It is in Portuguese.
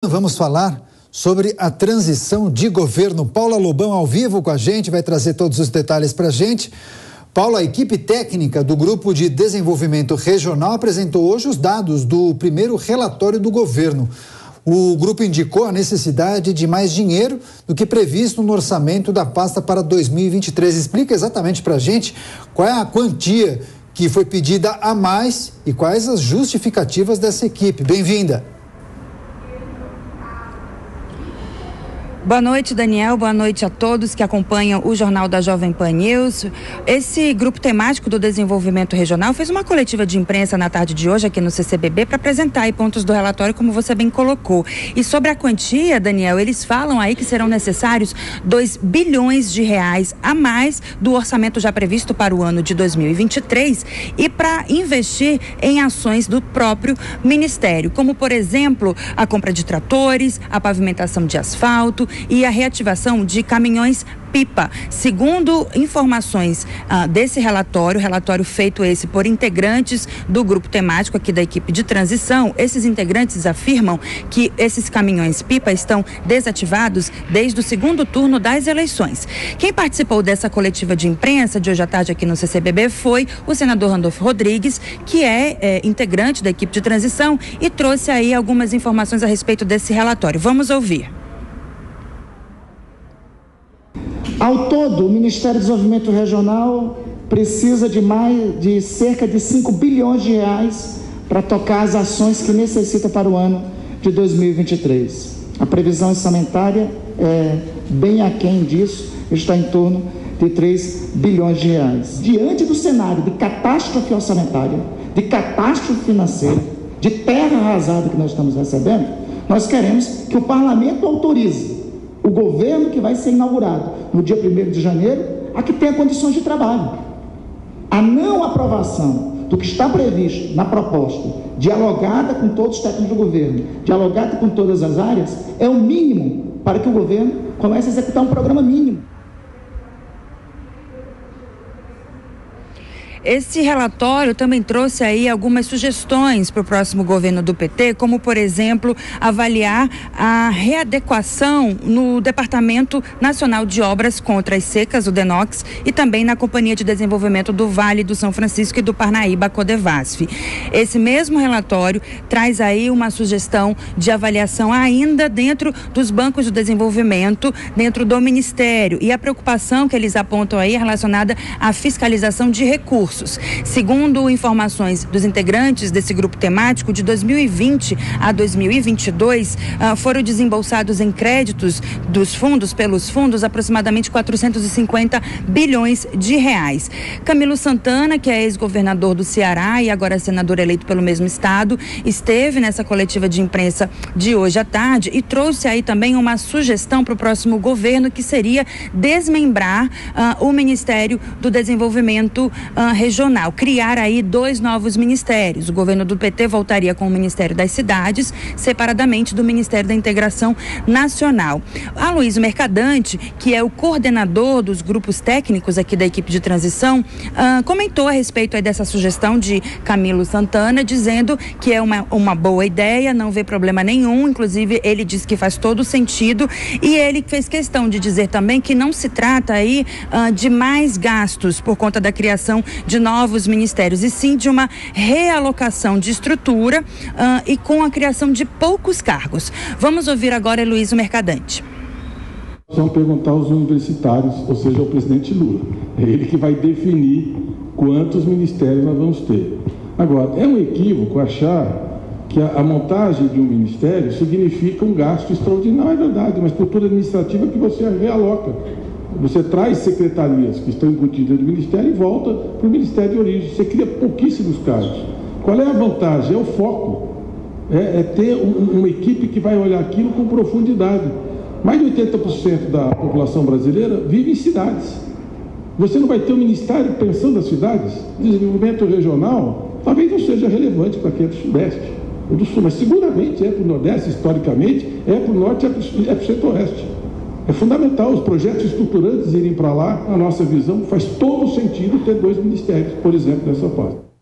Vamos falar sobre a transição de governo. Paula Lobão ao vivo com a gente, vai trazer todos os detalhes para a gente. Paula, a equipe técnica do Grupo de Desenvolvimento Regional apresentou hoje os dados do primeiro relatório do governo. O grupo indicou a necessidade de mais dinheiro do que previsto no orçamento da pasta para 2023. Explica exatamente para a gente qual é a quantia que foi pedida a mais e quais as justificativas dessa equipe. Bem-vinda. Boa noite, Daniel. Boa noite a todos que acompanham o Jornal da Jovem Pan News. Esse grupo temático do desenvolvimento regional fez uma coletiva de imprensa na tarde de hoje aqui no CCBB para apresentar aí pontos do relatório, como você bem colocou. E sobre a quantia, Daniel, eles falam aí que serão necessários 2 bilhões de reais a mais do orçamento já previsto para o ano de 2023 e para investir em ações do próprio Ministério, como, por exemplo, a compra de tratores, a pavimentação de asfalto e a reativação de caminhões-pipa. Segundo informações desse relatório feito esse por integrantes do grupo temático aqui da equipe de transição, esses integrantes afirmam que esses caminhões-pipa estão desativados desde o segundo turno das eleições. Quem participou dessa coletiva de imprensa de hoje à tarde aqui no CCBB foi o senador Randolfo Rodrigues, que é integrante da equipe de transição e trouxe aí algumas informações a respeito desse relatório. Vamos ouvir. Ao todo, o Ministério do Desenvolvimento Regional precisa de cerca de 5 bilhões de reais para tocar as ações que necessita para o ano de 2023. A previsão orçamentária é bem aquém disso, está em torno de 3 bilhões de reais. Diante do cenário de catástrofe orçamentária, de catástrofe financeira, de terra arrasada que nós estamos recebendo, nós queremos que o Parlamento autorize o governo que vai ser inaugurado no dia 1º de janeiro, a que tenha condições de trabalho. A não aprovação do que está previsto na proposta, dialogada com todos os técnicos do governo, dialogada com todas as áreas, é o mínimo para que o governo comece a executar um programa mínimo. Esse relatório também trouxe aí algumas sugestões para o próximo governo do PT, como, por exemplo, avaliar a readequação no Departamento Nacional de Obras contra as Secas, o DENOX, e também na Companhia de Desenvolvimento do Vale do São Francisco e do Parnaíba, a Codevasf. Esse mesmo relatório traz aí uma sugestão de avaliação ainda dentro dos bancos de desenvolvimento, dentro do Ministério, e a preocupação que eles apontam aí é relacionada à fiscalização de recursos. Segundo informações dos integrantes desse grupo temático, de 2020 a 2022, foram desembolsados em créditos pelos fundos, aproximadamente 450 bilhões de reais. Camilo Santana, que é ex-governador do Ceará e agora senador eleito pelo mesmo estado, esteve nessa coletiva de imprensa de hoje à tarde e trouxe aí também uma sugestão para o próximo governo, que seria desmembrar o Ministério do Desenvolvimento Regional, criar aí 2 novos ministérios. O governo do PT voltaria com o Ministério das Cidades, separadamente do Ministério da Integração Nacional. Aloysio Mercadante, que é o coordenador dos grupos técnicos aqui da equipe de transição, comentou a respeito aí dessa sugestão de Camilo Santana, dizendo que é uma boa ideia, não vê problema nenhum, inclusive ele diz que faz todo sentido, e ele fez questão de dizer também que não se trata aí de mais gastos por conta da criação de novos ministérios, e sim de uma realocação de estrutura e com a criação de poucos cargos. Vamos ouvir agora Aloysio Mercadante. Vamos perguntar aos universitários, ou seja, ao presidente Lula. É ele que vai definir quantos ministérios nós vamos ter. Agora, é um equívoco achar que a montagem de um ministério significa um gasto extraordinário. É verdade, uma estrutura administrativa que você realoca. Você traz secretarias que estão embutidas no Ministério e volta para o Ministério de origem. Você cria pouquíssimos cargos. Qual é a vantagem? É o foco. É ter uma equipe que vai olhar aquilo com profundidade. Mais de 80% da população brasileira vive em cidades. Você não vai ter um ministério pensando nas cidades? Desenvolvimento regional talvez não seja relevante para quem é do Sudeste ou do Sul, mas seguramente é para o Nordeste, historicamente, é para o Norte, é para o Centro-Oeste. É fundamental os projetos estruturantes irem para lá. A nossa visão faz todo sentido ter 2 ministérios, por exemplo, nessa pasta.